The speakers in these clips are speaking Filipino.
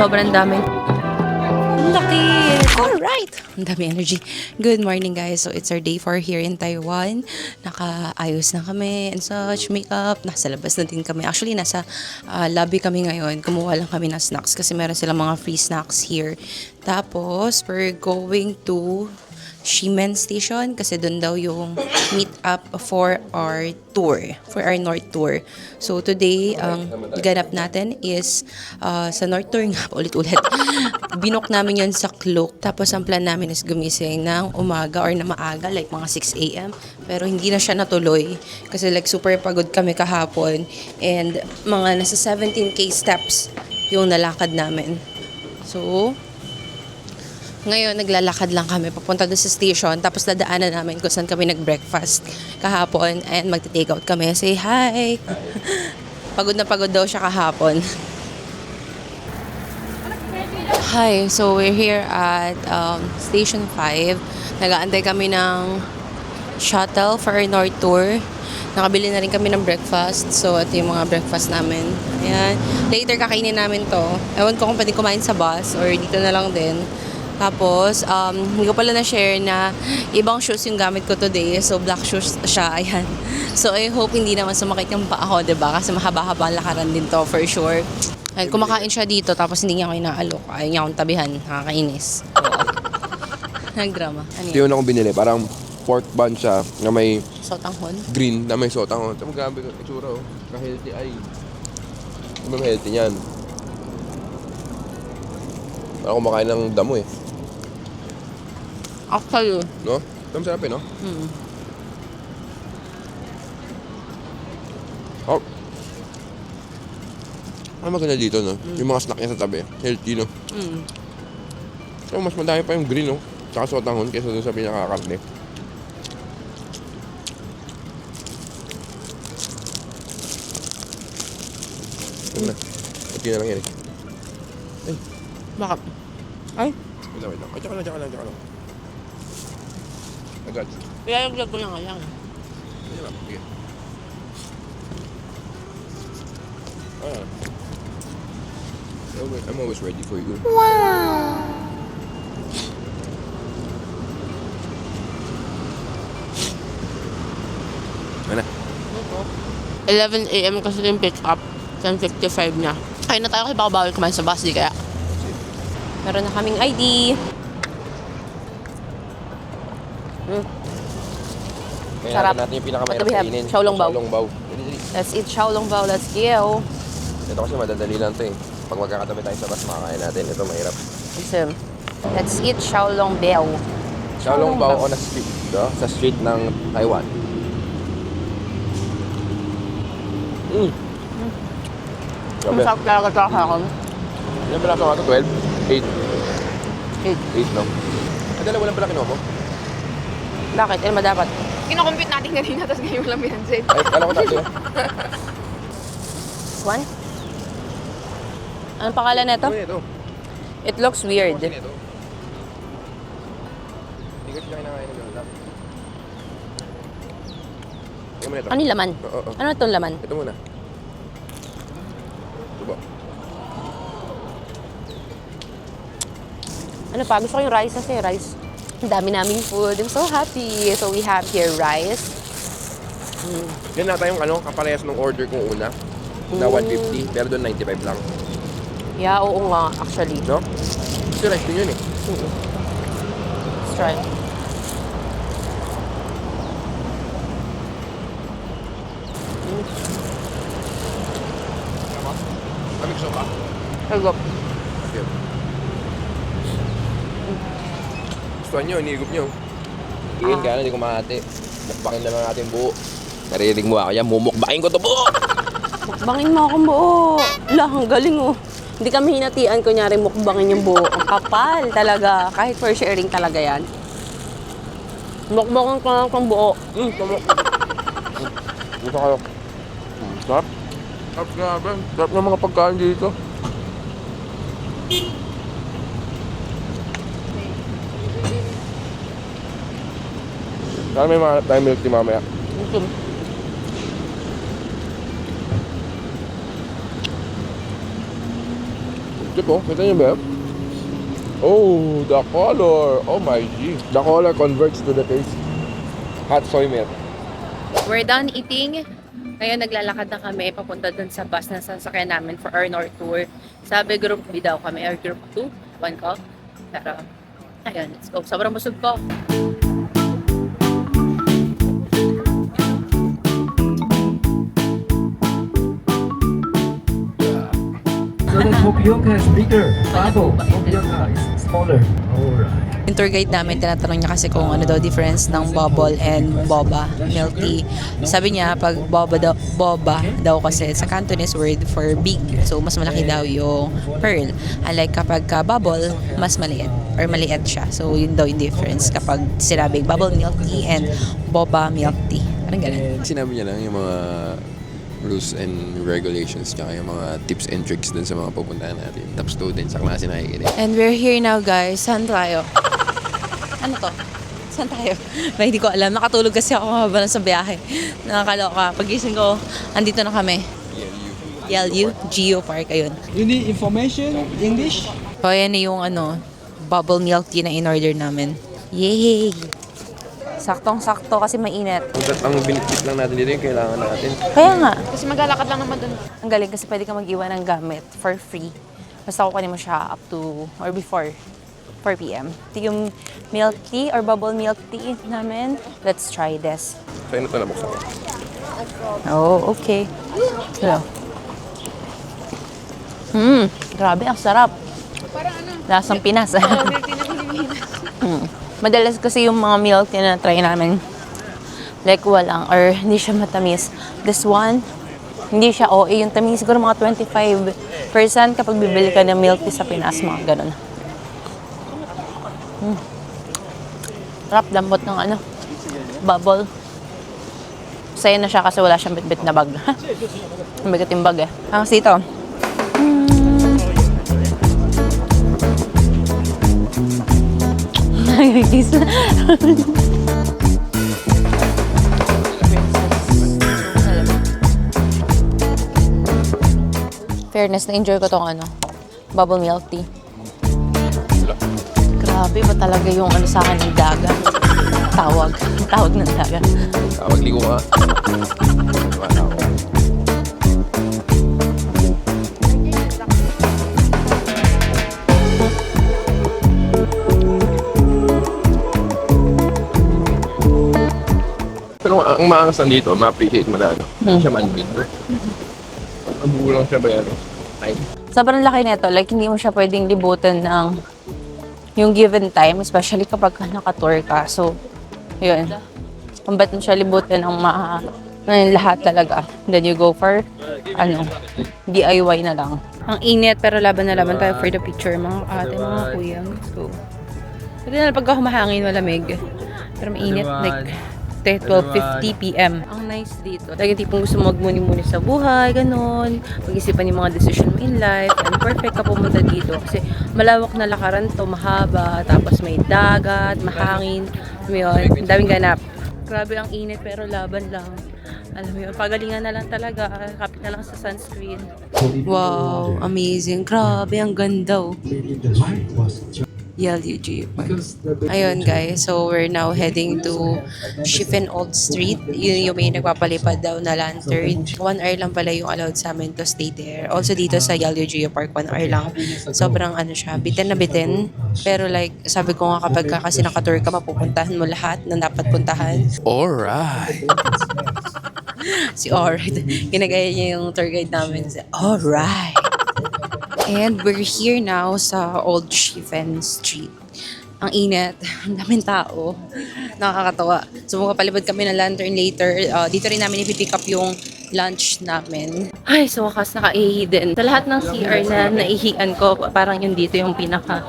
sobrang dami. Laki! Alright! Ang dami energy. Good morning guys. So it's our day 4 here in Taiwan. Nakaayos na kami and such, makeup. Nasa labas na din kami. Actually, nasa lobby kami ngayon. Kumuha lang kami ng snacks kasi meron silang mga free snacks here. Tapos, we're going to Shimen Station kasi doon daw yung meet up for our tour, for our North Tour. So today, ang ganap natin is sa North Tour nga, ulit-ulit. Binook namin yun sa Klook. Tapos ang plan namin is gumising ng umaga or na maaga, like mga 6 a.m. Pero hindi na siya natuloy kasi like super pagod kami kahapon and mga nasa 17k steps yung nalakad namin. So, ngayon, naglalakad lang kami papunta doon sa station. Tapos dadaanan namin kung saan kami nag-breakfast kahapon. And magte-take out kami. Say hi! Pagod na pagod daw siya kahapon. Hi! So, we're here at Station 5. Nag-aantay kami ng shuttle for our North Tour. Nakabili na rin kami ng breakfast. So, ito yung mga breakfast namin. Ayan. Later, kakainin namin to. Ewan ko kung pwede kumain sa bus or dito na lang din. Tapos, hindi ko pala na-share na ibang shoes yung gamit ko today. So, black shoes siya. Ayan. So, I hope hindi naman sumakit yung paa ko, diba? Kasi mahaba-haba ang lakaran din to, for sure. Ay, kumakain siya dito, tapos hindi niya ako inaalok. Ayaw niya akong tabihan. Nakakainis. So, nagdrama. Ano Ito yung akong binili. Parang pork bun siya na may sotanghon? green na may sotanghon. Ito magabi ko. Itsura oh. Ka-healthy ay. Hindi ba healthy niyan? Parang kumakain ng damo eh. Actually. No? Ito masarap eh, no? Oh. Ano maganda dito, no? Yung mga snack niya sa tabi. Healthy, no? So, mas madami pa yung green, no? Tsaka sotanghon kaysa doon sa pinakakarne. Ano na? Ito na lang yan eh. Ay. Bakit? Ay? Wait lang. Ay, tsaka lang. Agad. Ilalaglag ko na nga lang. Sige lang. Sige. Ah. I'm always ready for you. Wow! Ano? 11 a.m. kasi yung pick up. 10:55 na. Kaya na tayo kasi baka bawal kumain sa bus, di kaya? Meron na kaming ID. Kaya Sarap. natin yung pinakamahirap What do we have? kainin. Xiaolongbao. Xiaolongbao. Dali. Let's eat xiaolongbao. Let's go. Ito kasi madadali lang to eh. Pag magkakatabi tayo sa bus, makakain natin. Ito mahirap. Let's eat xiaolongbao. Xiaolongbao on a street. No? Sa street ng Taiwan. Grabe. Masarap talaga sa akin. Ilan pala ito nga ito? 12? 8? 8. 8, no? Ay, dalawa lang pala kinuha mo? Bakit? Ilma dapat. Kinocompute natin kanina, tapos ngayon lang pinansin. Ay, kala ko tatlo. One? Anong pangalan nito? Ano ito? It looks weird. Hindi ito. Hindi ko siya kinakain ng gano'n lang. Tingnan mo nito. Ano yung laman? Oo. Ano itong laman? Ito muna. Ito ba? Ano pa? Gusto ko yung rice kasi rice. Ang dami naming food. I'm so happy. So we have here rice. Yan nata yung ano, kaparehas ng order kong una. Na 150, pero doon 95 lang. Yeah, oo nga, actually. No? Kasi rice din yun eh. Let's try. Lamig sopa. Hagop. Yun. Gustuhan nyo, inigop nyo. Tingin ka na, hindi ko mahati. Mukbakin na lang natin buo. Narinig mo ako yan, mumukbakin ko to buo! Mukbangin mo akong buo. Wala, ang galing oh. Hindi kami hinatian, kunyari mukbangin yung buo. Ang kapal talaga. Kahit for sharing talaga yan. Mukbangin ko lang kung buo. Tama. Gusto kayo. Sarap. Sarap grabe. Sarap ng mga pagkain dito. Sana may mahanap tayong milk tea mamaya. Ito po, kita niyo ba? Oh, the color. Oh my G. The color converts to the taste. Hot soy milk. We're done eating. Ngayon naglalakad na kami papunta dun sa bus na sasakyan namin for our North Tour. Sabi group B daw kami or group 2. One ko. Pero, ayun, let's go. Sobrang busog ko. So the tapioca is bigger. Bravo. Tapioca is smaller. Alright. Yung tour guide namin, tinatanong niya kasi kung ano daw difference ng bubble and boba milk tea. Sabi niya, pag boba daw kasi sa Cantonese word for big. So, mas malaki daw yung pearl. Unlike kapag bubble, mas maliit or maliit siya. So, yun daw yung difference kapag sinabing bubble milk tea and boba milk tea. Parang ganun. Sinabi niya lang yung mga rules and regulations tsaka yung mga tips and tricks dun sa mga pupuntahan natin. Top students sa klase nakikinig. And we're here now, guys. Saan tayo? Ano to? Saan tayo? Ba, hindi ko alam. Nakatulog kasi ako habang sa biyahe. Nakakaloka. Pagising ko, andito na kami. YLU Geo Park, ayun. You need information? English? So, ayan na yung bubble milk tea na in-order namin. Yay! Saktong-sakto kasi mainit. Ang binitbit lang natin dito yung kailangan natin. Kaya nga. Kasi maglalakad lang naman dun. Ang galing kasi pwede ka mag-iwan ng gamit for free. Basta kukunin mo siya up to or before 4 p.m. Ito yung milk tea or bubble milk tea namin. Let's try this. Sa'yo na ito nabuksan ko. Oh, okay. Hello. Grabe, ang sarap. Parang ano? Lasang Pinas. Milk tea na Pilipinas. Madalas kasi yung mga milk tea na try namin, like walang, or hindi siya matamis. This one, hindi siya OA. Yung tamis siguro mga 25% kapag bibili ka ng milk tea sa Pinas, mga ganun. Sarap, lambot ng bubble. Saya na siya kasi wala siyang bit-bit na bag. Ang bigat yung bag eh. Ang sito. Fairness, na-enjoy ko tong bubble milk tea. Grabe ba talaga yung sa akin ng dagat? Tawag ng dagat. Tawag ligo ka. Pero ang maangas dito, ma-appreciate mo na siya man-made. Ang buo lang siya ba yan? Sobrang laki nito. Like, hindi mo siya pwedeng libutan ng yung given time, especially kapag naka-tour ka. So, yun. Kung ba't mo siya libutan ng lahat talaga. Then you go for, DIY na lang. Ang init, pero laban na laban tayo for the picture. Mga ate, mga kuya. Let's go. Pwede na pagka humahangin, malamig. Pero mainit, like, 12:50 p.m. Ang nice dito. Like, tipong gusto mo magmuni-muni sa buhay, ganun. Pag-isipan yung mga decision mo in life. And perfect ka pumunta dito. Kasi malawak na lakaran to, mahaba. Tapos may dagat, mahangin. Ang daming ganap. Grabe ang init, pero laban lang. Alam mo yun, pagalingan na lang talaga. Kapit na lang sa sunscreen. Wow, amazing. Grabe, ang ganda. The light was just YLU Park. Ayun guys, so we're now heading to Shifen Old Street. Yun yung may nagpapalipad daw na lantern. 1 hour lang pala yung allowed sa amin to stay there. Also dito sa YLU Park, 1 hour lang. Sobrang bitin na bitin. Pero like, sabi ko nga kapag kasi nakatour ka, mapupuntahan mo lahat na dapat puntahan. Alright. Si alright. Ginagaya niya yung tour guide namin. Alright. And we're here now sa Old Shifen Street. Ang init, ang daming tao. Nakakatawa. So magpapalipad kami ng lantern later. Dito rin namin ipipick up yung lunch namin. Ay, so wakas nakaihi din. Sa lahat ng CR na naihian ko, parang yun dito yung pinaka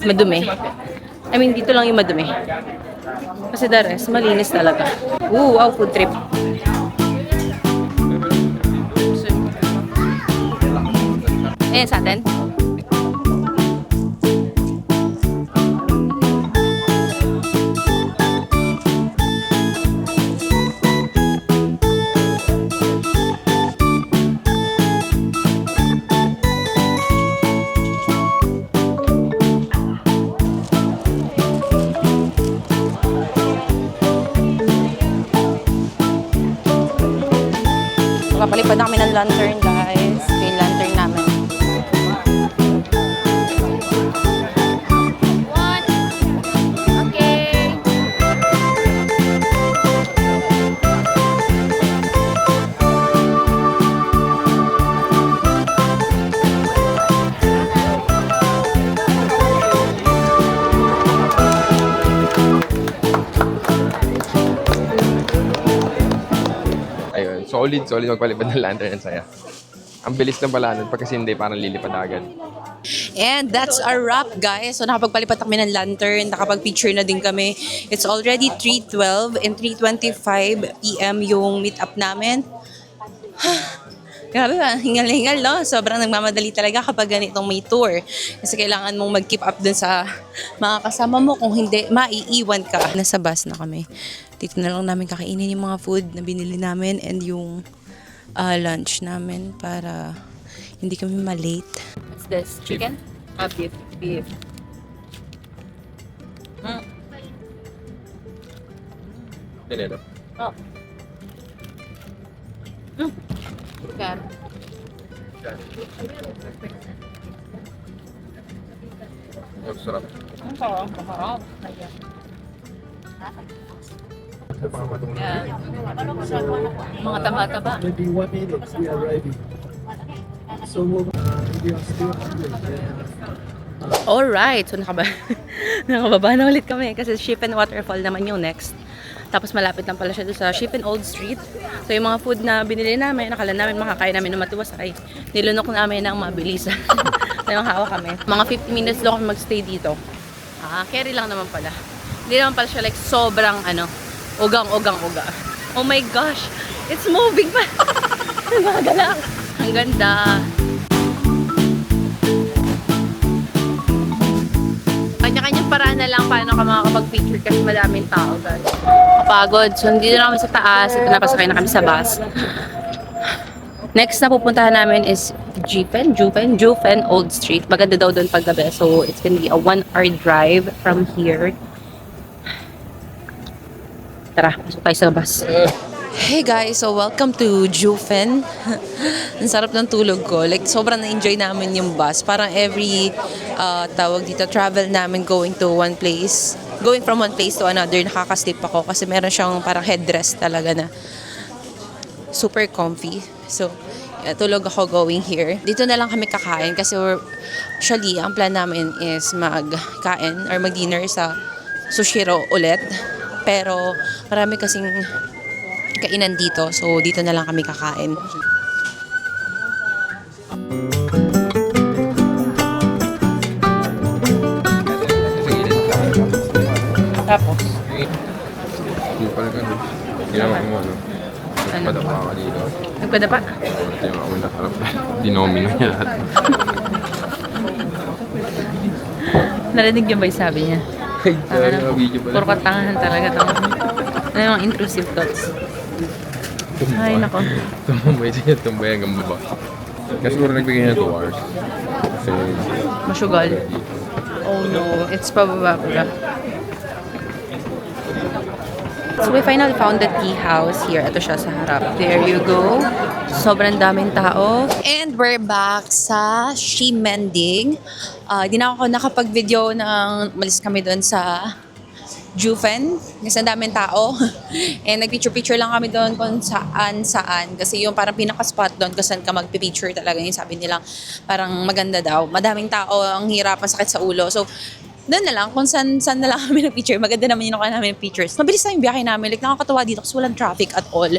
madumi. I mean, dito lang yung madumi. Kasi the rest, malinis talaga. Ooh, wow, food trip. Ayan sa atin. Nakapagpalipad na kami ng lantern, guys. Ito yung lantern namin. Okay. Ayun, solid magpalipad ng lantern. Ang saya. Ang bilis ng pala nun. Pag kasi hindi, parang lilipad agad. And that's a wrap, guys. So, nakapagpalipat kami ng lantern. Nakapag-picture na din kami. It's already 3:12 and 3:25 p.m. yung meet-up namin. Grabe ba? Hingal-hingal, no? Sobrang nagmamadali talaga kapag ganitong may tour. Kasi kailangan mong mag-keep up dun sa mga kasama mo. Kung hindi, maiiwan ka. Nasa bus na kami. Dito na lang namin kakainin yung mga food na binili namin and yung lunch namin para hindi kami malate. What's this? Chicken? Beef. Beef. Ganito. Oh. Chicken. Ang sarap. Ang sarap. Masarap. Yeah. Mga taba-taba. Maybe 1 minute we are arriving. So we are still hungry. Alright, so nakababa na ulit kami kasi Ship and Waterfall naman yung next. Tapos malapit lang pala siya doon sa Ship and Old Street. So yung mga food na binili namin, nakala namin makakain namin ng matuwas ay nilunok namin ng mabilis. So yung hawak kami. Mga 50 minutes lang kami magstay dito. Carry lang naman pala. Hindi naman pala siya like sobrang ugang-ugang-uga. Oh my gosh, it's moving pa. Nagagalaw. Ang ganda. Kanya-kanyang paraan na lang paano ka makakapag-picture kasi madaming tao, guys. Kapagod. So, nandito na kami sa taas. Ito na, pasakay na kami sa bus. Next na pupuntahan namin is Jufen Old Street. Maganda daw doon paggabi. So, it's gonna be a 1-hour drive from here. Tara, pasok tayo sa bus. Hey guys, so welcome to Jufen. Ang sarap ng tulog ko. Like, sobrang na-enjoy namin yung bus. Parang every tawag dito, travel namin going to one place. Going from one place to another, nakaka-sleep ako kasi meron siyang parang headrest talaga na super comfy. So, tulog ako going here. Dito na lang kami kakain kasi usually, ang plan namin is magkain or mag-dinner sa Sushiro ulit. Pero marami kasing kainan dito. So, dito na lang kami kakain. Tapos? Hindi pala ganun. Ginawa mo ano. Nagpadapa ka dito. Nagpadapa? Ito yung ako nakarap. Dinomino niya lahat. Narinig niyo ba yung sabi niya? Ay, talaga video pala. Puro katangahan talaga ito. Ano yung mga intrusive thoughts? Ay, nako. Tumbay siya, tumbay hanggang baba. Kasi siguro nagbigay niya 2 hours. Kasi... Masugal. Oh no, it's pababa pala. So we finally found the tea house here. Ito siya sa harap. There you go. Sobrang daming tao. And we're back sa Shimending. Di na ako nakapag-video ng malis kami doon sa Jufen. Kasi ang daming tao. And nag-picture-picture lang kami doon kung saan. Kasi yung parang pinaka-spot doon kung saan ka mag-picture talaga. Yung sabi nilang parang maganda daw. Madaming tao, ang hirap, ang sakit sa ulo. So, doon na lang, kung saan na lang kami ng-picture. Maganda naman yung nakuha namin ng pictures. Mabilis na yung biyahe namin. Like, nakakatawa dito kasi walang traffic at all.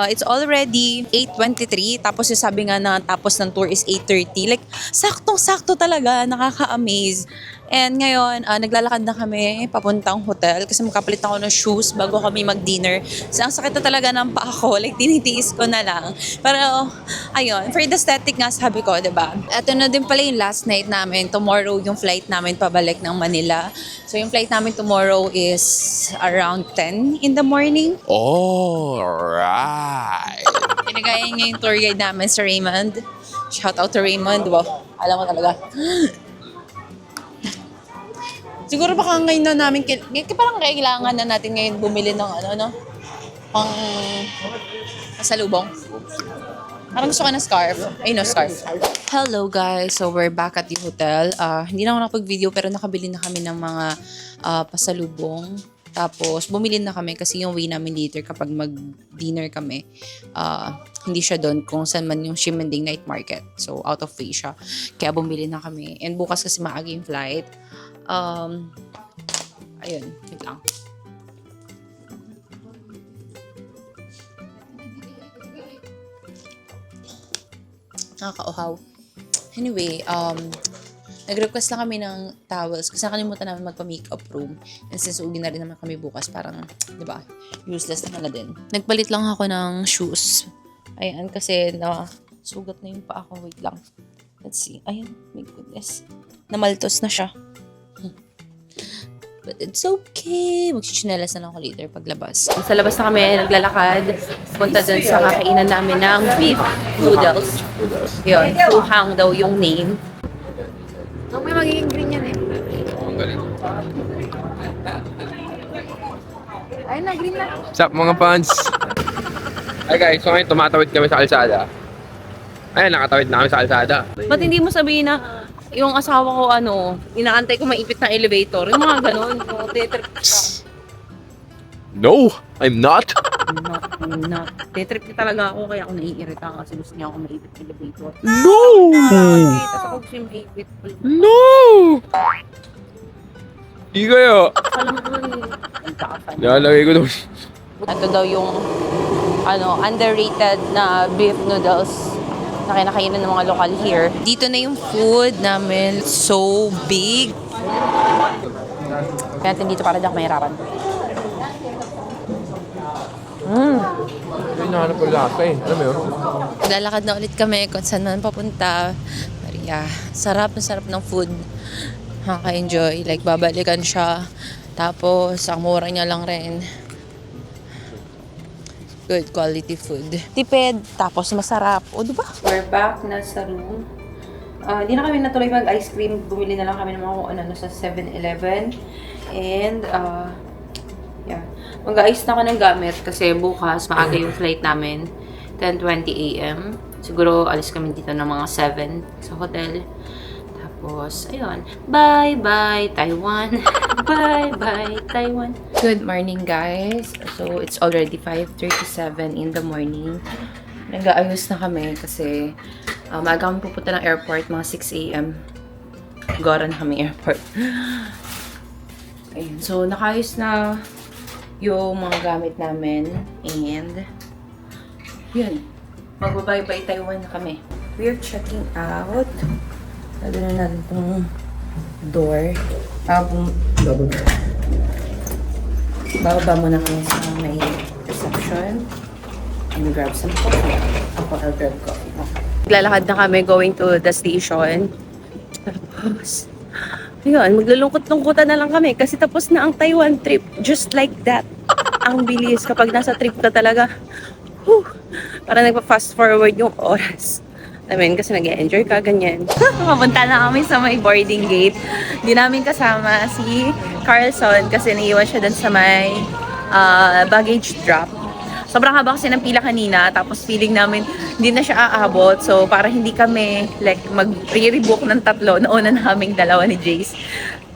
It's already 8:23. Tapos yung sabi nga na tapos ng tour is 8:30. Like, saktong-sakto talaga. Nakaka-amaze. And ngayon, naglalakad na kami papuntang hotel kasi magkapalit ako ng shoes bago kami mag-dinner. So, ang sakit na talaga ng paa ko. Like, tinitiis ko na lang. Pero, ayun, for the aesthetic nga sabi ko, diba? Ito na din pala yung last night namin. Tomorrow, yung flight namin pabalik ng Manila. So, yung flight namin tomorrow is around 10 in the morning. Alright! Pinagaya niya yung tour guide namin sa Raymond. Shout out to Raymond. Wow, alam mo talaga. Siguro baka ngayon na namin, parang kailangan na natin ngayon bumili ng pang pasalubong. Parang gusto ko na scarf. Ay, no, scarf. Hello, guys. So, we're back at the hotel. Hindi na ako nakapag-video pero nakabili na kami ng mga pasalubong. Tapos, bumili na kami kasi yung way namin later kapag mag-dinner kami, hindi siya doon kung saan man yung Ximending Night Market. So, out of way siya. Kaya bumili na kami. And bukas kasi maaga yung flight. Ayun, wait lang. Nakaka-uhaw. Anyway, nag-request lang kami ng towels kasi nakalimutan namin magpa-makeup room. And since uwi na rin naman kami bukas, parang, di ba, useless naman na din. Nagpalit lang ako ng shoes. Ayan, kasi sugat na yung paa ko. Wait lang. Let's see. Ayan, my goodness. Namaltos na siya. But it's okay. Magchichinelas na lang ako later paglabas. Sa labas na kami naglalakad. Punta dun sa kakainan namin ng beef noodles. Yun, Fuhang daw yung name. May magiging green yan eh. Ang galing. Ayun na, green na. What's up mga fans? Hi guys, so ngayon tumatawid kami sa kalsada. Ayan, nakatawid na kami sa kalsada. Ba't hindi mo sabihin na yung asawa ko inaantay ko maipit ng elevator? Yung mga ganun. Tetrip ka. No, I'm not. Not. Tetrip ka talaga ako kaya ako naiirita kasi gusto niya ako maipit ng elevator. No! Tapos ako gusto yung maipit. No! Di kaya. Alam mo eh. Nalalagay ko doon. Ito daw yung underrated na beef noodles na kinakainan ng mga lokal here. Dito na yung food namin. So big. Kaya natin dito para di ako mahirapan. Ay, nahanap ko lasa eh. Alam mo yun? Lalakad na ulit kami kung saan man papunta. Maria, sarap ng food. Nakaka-enjoy. Like, babalikan siya. Tapos, ang mura niya lang rin. Good quality food. Tipid, tapos masarap. O, diba? We're back na sa room. Hindi na kami natuloy mag-ice cream. Bumili na lang kami ng mga kung ano sa 7-Eleven. And, yeah. Mag-ice na ako ng gamit kasi bukas maaga yung flight namin. 10:20 a.m. Siguro alis kami dito ng mga 7 sa hotel. Tapos, ayun. Bye-bye, Taiwan. Bye-bye, Taiwan. Good morning, guys. So, it's already 5:37 in the morning. Nag-aayos na kami kasi maaga kami pupunta ng airport, mga 6 a.m. Gora na kami airport. Ayun. So, nakaayos na yung mga gamit namin. And, yun. Magbabay-bye Taiwan na kami. We're checking out. Lalo na natin itong door. Bababa muna kami sa may reception. And grab some coffee. I'll grab coffee. Lalakad na kami going to the station. Tapos, ayun, maglalungkot-lungkutan na lang kami kasi tapos na ang Taiwan trip. Just like that. Ang bilis kapag nasa trip ka talaga. Parang nagpa-fast forward yung oras. I mean, kasi nag-enjoy ka, ganyan. Mapunta na kami sa may boarding gate. Hindi namin kasama si Carlson kasi naiwan siya dun sa may baggage drop. Sobrang haba kasi ng pila kanina, tapos feeling namin hindi na siya aabot. So, para hindi kami like mag-re-rebook ng 3, nauna na kaming 2 ni Jace.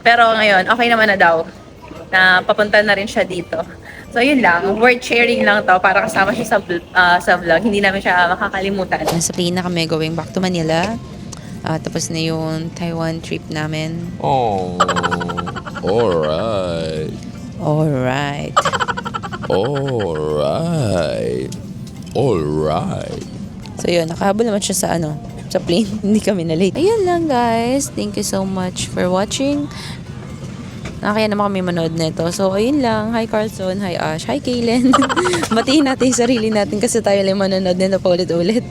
Pero ngayon, okay naman na daw. Na papunta na rin siya dito. So, yun lang. Worth sharing lang to para kasama siya sa vlog. Hindi namin siya makakalimutan. Nasa plane na kami going back to Manila. Tapos na yung Taiwan trip namin. Oh, alright. Alright. Alright. Alright. So, yun. Nakahabol naman siya sa sa plane. Hindi kami na late. Ayun lang, guys. Thank you so much for watching. Kaya naman kami manood nito. So, ayun lang. Hi, Carlson. Hi, Ash. Hi, Kaylen. Batiin natin yung sarili natin kasi tayo lang manonood nito pa ulit-ulit.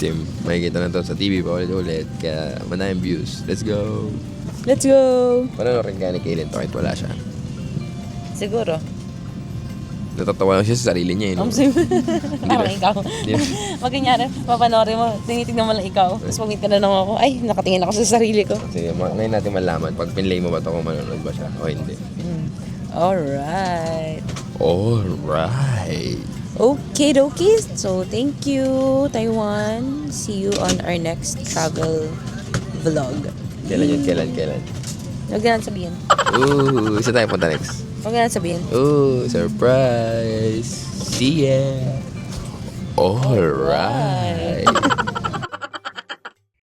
Tim, makikita na to sa TV pa ulit. Kaya manayang views. Let's go. Let's go! Panoorin ka ni Kaylin to kahit wala siya. Siguro. Natatawa lang siya sa sarili niya. Parang ikaw. Magkanyari, mapanoorin mo, tinitignan mo lang ikaw. Tapos pagkit ka na lang ako, ay, nakatingin ako sa sarili ko. Sige, ngayon natin malaman pag pinlay mo ba ito kung manonood ba siya o hindi. Alright. Alright. Okay, dokie. So, thank you, Taiwan. See you on our next travel vlog. Kailan yun? Kailan? Huwag na lang sabihin. Ooh, isa tayo punta next. Huwag na lang sabihin. Ooh, surprise! See ya! Alright!